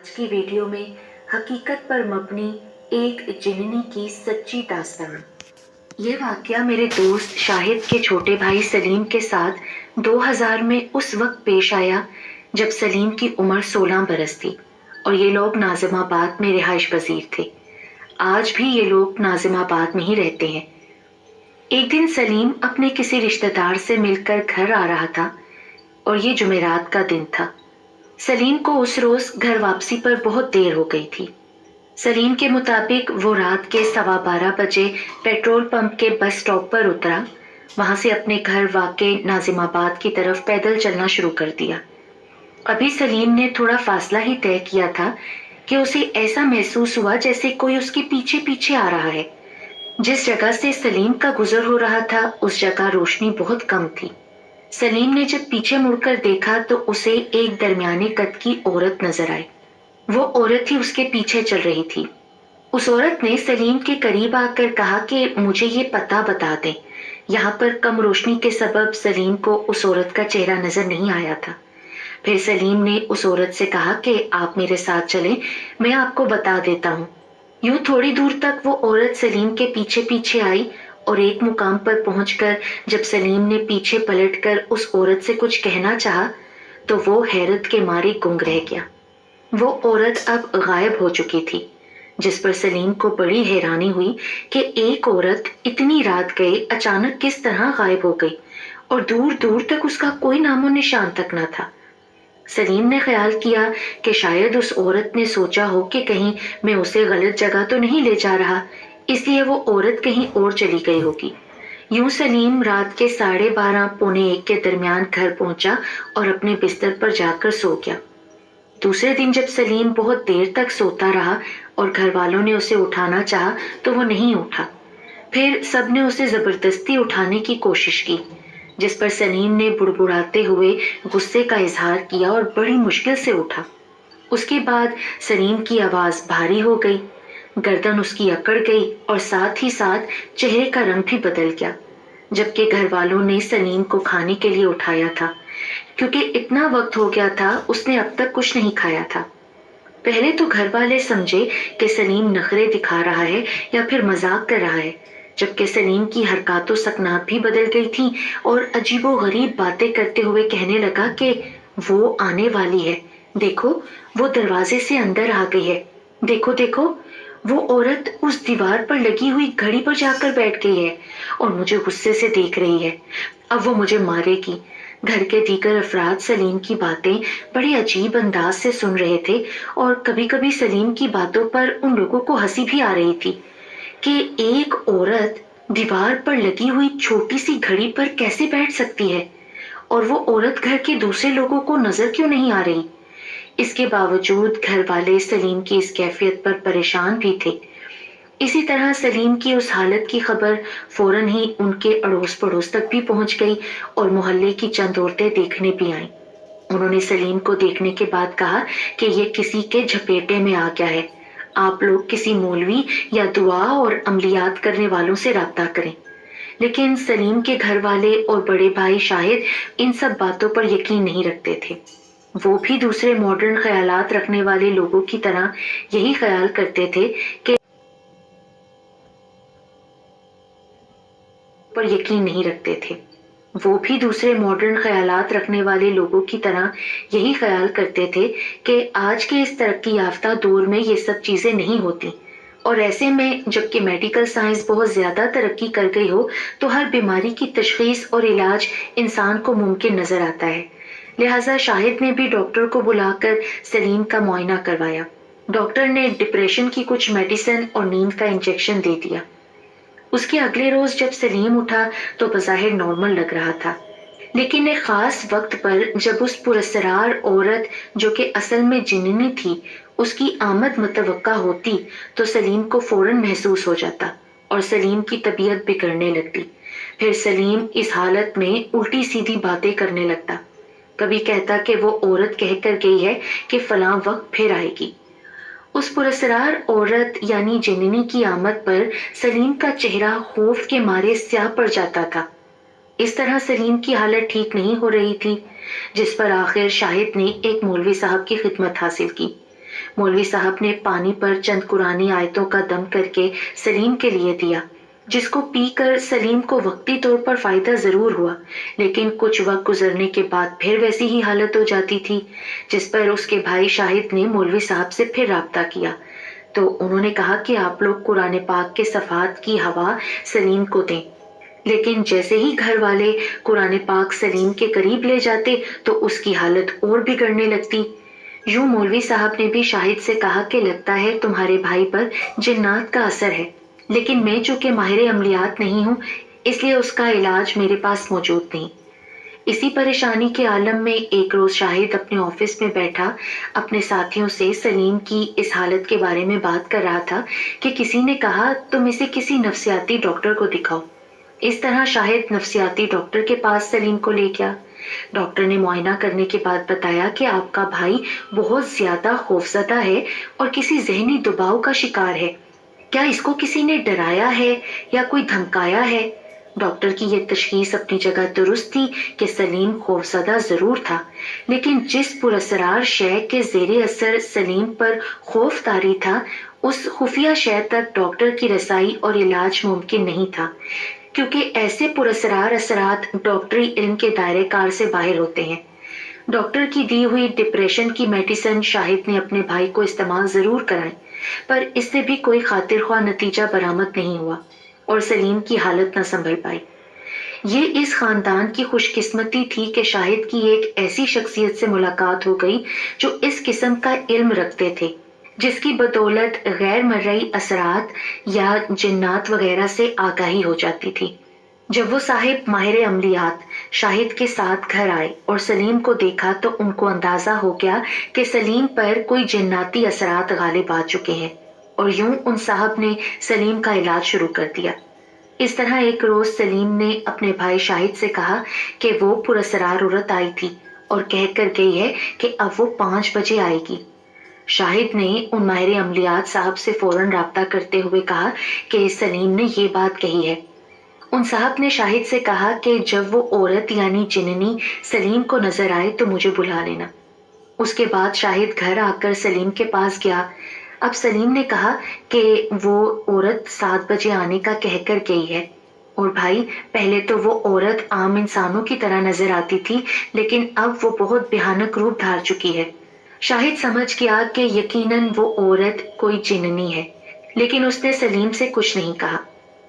की वीडियो में हकीकत पर मबनी एक जिन्नी की सच्ची दास्तान। ये वाकया मेरे दोस्त शाहिद के छोटे भाई सलीम के साथ 2000 में उस वक्त पेश आया जब सलीम की उम्र 16 बरस थी और ये लोग नाजिमाबाद में रिहाइश पजीर थे। आज भी ये लोग नाजिमाबाद में ही रहते हैं। एक दिन सलीम अपने किसी रिश्तेदार से मिलकर घर आ रहा था और ये जुमेरात का दिन था। सलीम को उस रोज घर वापसी पर बहुत देर हो गई थी। सलीम के मुताबिक वो रात के 12:15 बजे पेट्रोल पंप के बस स्टॉप पर उतरा। वहां से अपने घर वाक़े नाजिमाबाद की तरफ पैदल चलना शुरू कर दिया। अभी सलीम ने थोड़ा फासला ही तय किया था कि उसे ऐसा महसूस हुआ जैसे कोई उसके पीछे पीछे आ रहा है। जिस जगह से सलीम का गुजर हो रहा था उस जगह रोशनी बहुत कम थी। सलीम ने जब पीछे मुड़कर देखा तो उसे एक दरमियाने कद की औरत नजर आई। वो औरत ही उसके पीछे चल रही थी। उस औरत ने सलीम के करीब आकर कहा कि मुझे ये पता बता दें। यहाँ पर कम रोशनी के सबब सलीम को उस औरत का चेहरा नजर नहीं आया था। फिर सलीम ने उस औरत से कहा कि आप मेरे साथ चलें, मैं आपको बता देता हूँ। यूं थोड़ी दूर तक वो औरत सलीम के पीछे पीछे आई और एक मुकाम पर पहुंचकर जब सलीम ने पीछे पलटकर उस औरत से कुछ कहना चाहा तो वो हैरत के मारे गुंग रह गया। वो औरत अब गायब हो चुकी थी, जिस पर सलीम को बड़ी हैरानी हुई कि एक औरत इतनी रात गए अचानक किस तरह गायब हो गई और दूर दूर तक उसका कोई नामो निशान तक न था। सलीम ने ख्याल किया कि शायद उस औरत ने सोचा हो कि कहीं मैं उसे गलत जगह तो नहीं ले जा रहा, इसलिए वो औरत कहीं और चली गई होगी। यूं सलीम रात के 12:30 पौने 1 के दरमियान घर पहुंचा और अपने बिस्तर पर जाकर सो गया। दूसरे दिन जब सलीम बहुत देर तक सोता रहा और घर वालों ने उसे उठाना चाहा तो वो नहीं उठा। फिर सबने उसे जबरदस्ती उठाने की कोशिश की, जिस पर सलीम ने बुड़बुड़ाते हुए गुस्से का इजहार किया और बड़ी मुश्किल से उठा। उसके बाद सलीम की आवाज भारी हो गई, गर्दन उसकी अकड़ गई और साथ ही साथ चेहरे का रंग भी बदल गया। जबकि घर वालों ने सलीम को खाने के लिए उठाया था, क्योंकि इतना वक्त हो गया था उसने अब तक कुछ नहीं खाया था। पहले तो घर वाले समझे कि सलीम नखरे दिखा रहा है या फिर मजाक कर रहा है, जबकि सलीम की हरकतों सकनात भी बदल गई थी और अजीबो गरीब बातें करते हुए कहने लगा कि वो आने वाली है, देखो वो दरवाजे से अंदर आ गई है, देखो देखो वो औरत उस दीवार पर लगी हुई घड़ी पर जाकर बैठ गई है और मुझे गुस्से से देख रही है, अब वो मुझे मारेगी। घर के दीगर अफराद सलीम की बातें बड़े अजीब अंदाज से सुन रहे थे और कभी कभी सलीम की बातों पर उन लोगों को हंसी भी आ रही थी कि एक औरत दीवार पर लगी हुई छोटी सी घड़ी पर कैसे बैठ सकती है और वो औरत घर के दूसरे लोगों को नजर क्यों नहीं आ रही। इसके बावजूद घर वाले सलीम की इस कैफियत पर परेशान भी थे। इसी तरह सलीम की उस हालत की खबर फौरन ही उनके अड़ोस पड़ोस तक भी पहुंच गई और मोहल्ले की चंद औरतें देखने भी आईं। उन्होंने सलीम को देखने के बाद कहा कि ये किसी के झपेटे में आ गया है, आप लोग किसी मौलवी या दुआ और अमलियात करने वालों से राब्ता करें। लेकिन सलीम के घर वाले और बड़े भाई शाहिद इन सब बातों पर यकीन नहीं रखते थे। वो भी दूसरे मॉडर्न ख्यालात रखने वाले लोगों की तरह यही ख्याल करते थे कि पर यकीन नहीं रखते थे। वो भी दूसरे मॉडर्न ख्यालात रखने वाले लोगों की तरह यही ख्याल करते थे कि आज के इस तरक्की याफ्ता दौर में ये सब चीजें नहीं होती और ऐसे में जबकि मेडिकल साइंस बहुत ज्यादा तरक्की कर गई हो तो हर बीमारी की तशखीस और इलाज इंसान को मुमकिन नजर आता है। लिहाजा शाहिद ने भी डॉक्टर को बुलाकर सलीम का मुआयना करवाया। डॉक्टर ने डिप्रेशन की कुछ मेडिसिन और नींद का इंजेक्शन दे दिया। उसके अगले रोज जब सलीम उठा तो बज़ाहिर नॉर्मल लग रहा था, लेकिन एक खास वक्त पर जब उस पुरस्कार औरत जो कि असल में जिन्नी थी उसकी आमद मुतवक्का होती तो सलीम को फौरन महसूस हो जाता और सलीम की तबीयत बिगड़ने लगती। फिर सलीम इस हालत में उल्टी सीधी बातें करने लगता। कभी कहता कि वो औरत कहकर गई है कि फलां वक्त फिर आएगी। उस पुरस्कार औरत यानी जिन्नी की आमद पर सलीम का चेहरा खौफ के मारे स्याह पड़ जाता था। इस तरह सलीम की हालत ठीक नहीं हो रही थी, जिस पर आखिर शाहिद ने एक मौलवी साहब की खिदमत हासिल की। मौलवी साहब ने पानी पर चंद कुरानी आयतों का दम करके सलीम के लिए दिया, जिसको पीकर सलीम को वक्ती तौर पर फायदा जरूर हुआ, लेकिन कुछ वक्त गुजरने के बाद फिर वैसी ही हालत हो जाती थी। जिस पर उसके भाई शाहिद ने मौलवी साहब से फिर राब्ता किया तो उन्होंने कहा कि आप लोग कुरान पाक के सफ़ात की हवा सलीम को दें। लेकिन जैसे ही घर वाले कुरान पाक सलीम के करीब ले जाते तो उसकी हालत और बिगड़ने लगती। यूं मौलवी साहब ने भी शाहिद से कहा कि लगता है तुम्हारे भाई पर जिन्नात का असर है, लेकिन मैं चूंकि माहिर अमलियात नहीं हूँ, इसलिए उसका इलाज मेरे पास मौजूद नहीं। इसी परेशानी के आलम में एक रोज शाहिद अपने ऑफिस में बैठा अपने साथियों से सलीम की इस हालत के बारे में बात कर रहा था कि किसी ने कहा तुम इसे किसी नफ्सियाती डॉक्टर को दिखाओ। इस तरह शाहिद नफ्सियाती डॉक्टर के पास सलीम को ले गया। डॉक्टर ने मुआयना करने के बाद बताया कि आपका भाई बहुत ज्यादा खौफजदा है और किसी जहनी दबाव का शिकार है। क्या इसको किसी ने डराया है या कोई धमकाया है? डॉक्टर की यह तशखीस अपनी जगह दुरुस्त थी कि सलीम खौफजदा जरूर था, लेकिन जिस पुरअसरार शय के जेर असर सलीम पर खौफ तारी था, उस खुफिया शय तक डॉक्टर की रसाई और इलाज मुमकिन नहीं था, क्योंकि ऐसे पुरअसरार असरात डॉक्टरी इल्म के दायरे कार से बाहर होते हैं। डॉक्टर की दी हुई डिप्रेशन की मेडिसिन शाहिद ने अपने भाई को इस्तेमाल जरूर कराई, पर इससे भी कोई खातिर ख्वाह नतीजा बरामद नहीं हुआ और सलीम की हालत न संभल पाई। ये इस खानदान की खुशकिस्मती थी कि शाहिद की एक ऐसी शख्सियत से मुलाकात हो गई जो इस किस्म का इल्म रखते थे, जिसकी बदौलत गैर मर्रई असरात या जिन्नात वगैरह से आगाही हो जाती थी। जब वो साहिब माहिर अमलियात शाहिद के साथ घर आए और सलीम को देखा तो उनको अंदाजा हो गया कि सलीम पर कोई जिन्नाती असरात गालिब आ चुके हैं, और यूं उन साहब ने सलीम का इलाज शुरू कर दिया। इस तरह एक रोज सलीम ने अपने भाई शाहिद से कहा कि वो पुरअसरार औरत आई थी और कह कर गई है कि अब वो 5 बजे आएगी। शाहिद ने उन माहिर अमलियात साहब से फौरन राब्ता करते हुए कहा कि सलीम ने ये बात कही है। उन साहब ने शाहिद से कहा कि जब वो औरत यानी जिन्नी सलीम को नजर आए तो मुझे बुला लेना। उसके बाद शाहिद घर आकर सलीम के पास गया। अब सलीम ने कहा कि वो औरत 7 बजे आने का कहकर गई है। और भाई, पहले तो वो औरत आम इंसानों की तरह नजर आती थी, लेकिन अब वो बहुत भयानक रूप धार चुकी है। शाहिद समझ गया कि यकीनन वो औरत कोई जिन्नी है, लेकिन उसने सलीम से कुछ नहीं कहा।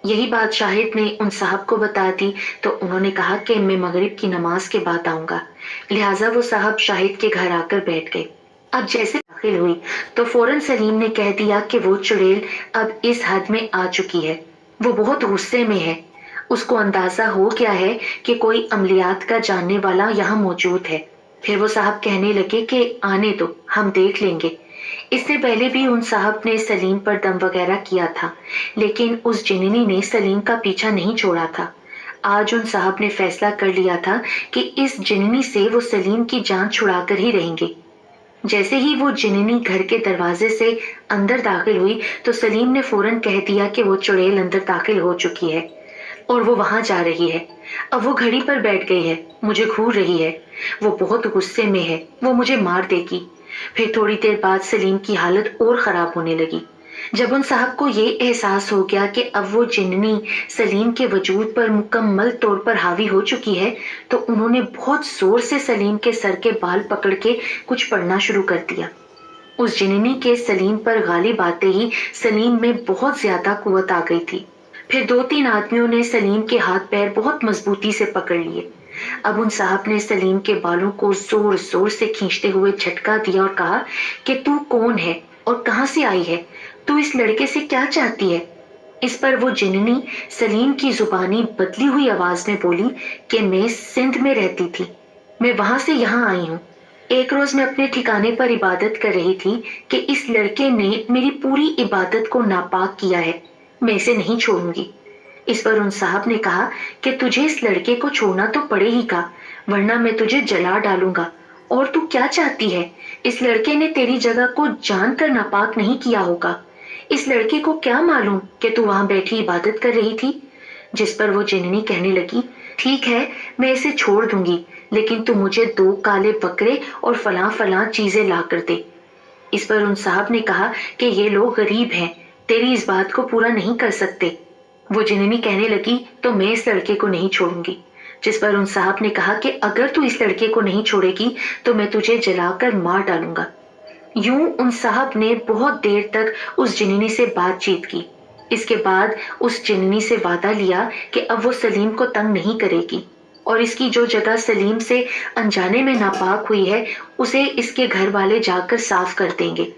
यही बात शाहिद ने उन साहब को बता दी तो उन्होंने कहा कि मैं मगरिब की नमाज के बाद आऊंगा। लिहाजा वो साहब शाहिद के घर आकर बैठ गए। अब जैसे दाखिल हुई तो फौरन सलीम ने कह दिया कि वो चुड़ैल अब इस हद में आ चुकी है, वो बहुत गुस्से में है। उसको अंदाजा हो गया है कि कोई अमलियात का जानने वाला यहाँ मौजूद है। फिर वो साहब कहने लगे कि आने दो, हम देख लेंगे। इससे पहले भी उन साहब ने सलीम पर दम वगैरह किया था, लेकिन उस जिन्नी ने सलीम का पीछा नहीं छोड़ा था। आज उन साहब ने फैसला कर लिया था कि इस जिन्नी से वो सलीम की जान छुड़ा कर ही रहेंगे। जैसे ही वो जिन्नी घर के दरवाजे से अंदर दाखिल हुई तो सलीम ने फौरन कह दिया कि वो चुड़ैल अंदर दाखिल हो चुकी है और वो वहां जा रही है। अब वो घड़ी पर बैठ गई है, मुझे घूर रही है, वो बहुत गुस्से में है, वो मुझे मार देगी। फिर थोड़ी देर बाद सलीम की हालत और खराब होने लगी। जब उन साहब को ये एहसास हो गया कि अब वो जिन्नी सलीम के वजूद पर मुकम्मल तौर पर हावी हो चुकी है, तो उन्होंने बहुत जोर से सलीम के सर के बाल पकड़ के कुछ पढ़ना शुरू कर दिया। उस जिन्नी के सलीम पर गालिब आते ही सलीम में बहुत ज्यादा कुव्वत आ गई थी। फिर 2-3 आदमियों ने सलीम के हाथ पैर बहुत मजबूती से पकड़ लिए। अब उन साहब ने सलीम के बालों को जोर जोर से खींचते हुए झटका दिया और कहा कि तू कौन है और कहां से आई है, तू इस लड़के से क्या चाहती है? इस पर वो जिन्नी सलीम की जुबानी बदली हुई आवाज में बोली कि मैं सिंध में रहती थी, मैं वहां से यहाँ आई हूँ। एक रोज मैं अपने ठिकाने पर इबादत कर रही थी कि इस लड़के ने मेरी पूरी इबादत को नापाक किया है, मैं इसे नहीं छोड़ूंगी। इस पर उन साहब ने कहा कि तुझे इस लड़के को छोड़ना तो पड़ेगा, वरना मैं तुझे जला डालूंगा। और तू क्या चाहती है? इस लड़के ने तेरी जगह को जानकर नापाक नहीं किया होगा। इस लड़के को क्या मालूम कि तू वहां बैठी इबादत कर रही थी? जिस पर वो जिन्नी कहने लगी, ठीक है, मैं इसे छोड़ दूंगी, लेकिन तू मुझे 2 काले बकरे और फलां फलां चीजें ला कर दे। اس پر ان صاحب نے کہا کہ یہ لوگ غریب ہیں، تیری اس بات کو پورا نہیں کر سکتے۔ وہ جننی کہنے لگی تو میں اس لڑکے کو نہیں چھوڑوں گی، جس پر ان صاحب نے کہا کہ اگر تو اس لڑکے کو نہیں چھوڑے گی تو میں تجھے جلا کر مار ڈالوں گا۔ یوں ان صاحب نے بہت دیر تک اس جننی سے بات چیت کی۔ اس کے بعد اس جننی سے وعدہ لیا کہ اب وہ سلیم کو تنگ نہیں کرے گی اور اس کی جو جگہ سلیم سے انجانے میں ناپاک ہوئی ہے اسے اس کے گھر والے جا کر صاف کر دیں گے۔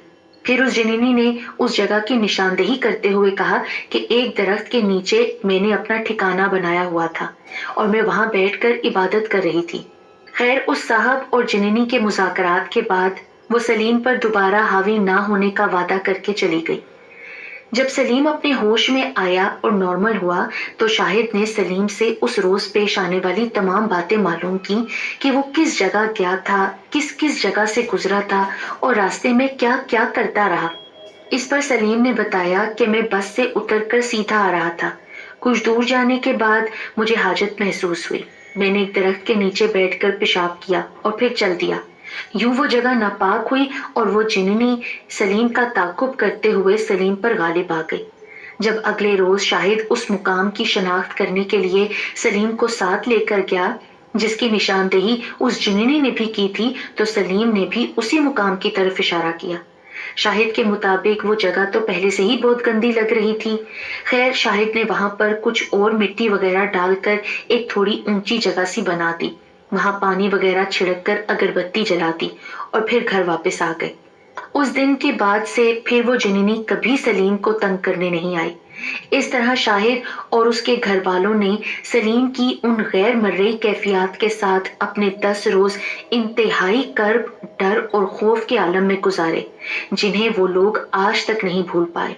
پھر اس جننی نے اس جگہ کی نشاندہی کرتے ہوئے کہا کہ ایک درخت کے نیچے میں نے اپنا ٹھکانہ بنایا ہوا تھا اور میں وہاں بیٹھ کر عبادت کر رہی تھی۔ خیر اس صاحب اور جننی کے مذاکرات کے بعد وہ سلیم پر دوبارہ حاوی نہ ہونے کا وعدہ کر کے چلی گئی۔ جب سلیم اپنے ہوش میں آیا اور نارمل ہوا تو شاہد نے سلیم سے اس روز پیش آنے والی تمام باتیں معلوم کی کہ وہ کس جگہ گیا تھا، کس کس جگہ سے گزرا تھا اور راستے میں کیا کیا کرتا رہا۔ اس پر سلیم نے بتایا کہ میں بس سے اتر کر سیدھا آ رہا تھا۔ کچھ دور جانے کے بعد مجھے حاجت محسوس ہوئی۔ میں نے ایک درخت کے نیچے بیٹھ کر پیشاب کیا اور پھر چل دیا۔ یوں وہ جگہ ناپاک ہوئی اور وہ جننی سلیم کا تعاقب کرتے ہوئے سلیم پر غالب آ گئی۔ جب اگلے روز شاہد اس مقام کی شناخت کرنے کے لیے سلیم کو ساتھ لے کر گیا جس کی نشاندہی اس جننی نے بھی کی تھی تو سلیم نے بھی اسی مقام کی طرف اشارہ کیا۔ شاہد کے مطابق وہ جگہ تو پہلے سے ہی بہت گندی لگ رہی تھی۔ خیر شاہد نے وہاں پر کچھ اور مٹی وغیرہ ڈال کر ایک تھوڑی اونچی جگہ سی بنا دی، وہاں پانی وغیرہ چھڑک کر اگربتی جلا دی اور پھر گھر واپس آ گئے۔ اس دن کے بعد سے پھر وہ جننی کبھی سلیم کو تنگ کرنے نہیں آئی۔ اس طرح شاہد اور اس کے گھر والوں نے سلیم کی ان غیر مرئی کیفیات کے ساتھ اپنے 10 روز انتہائی کرب، ڈر اور خوف کے عالم میں گزارے جنہیں وہ لوگ آج تک نہیں بھول پائے۔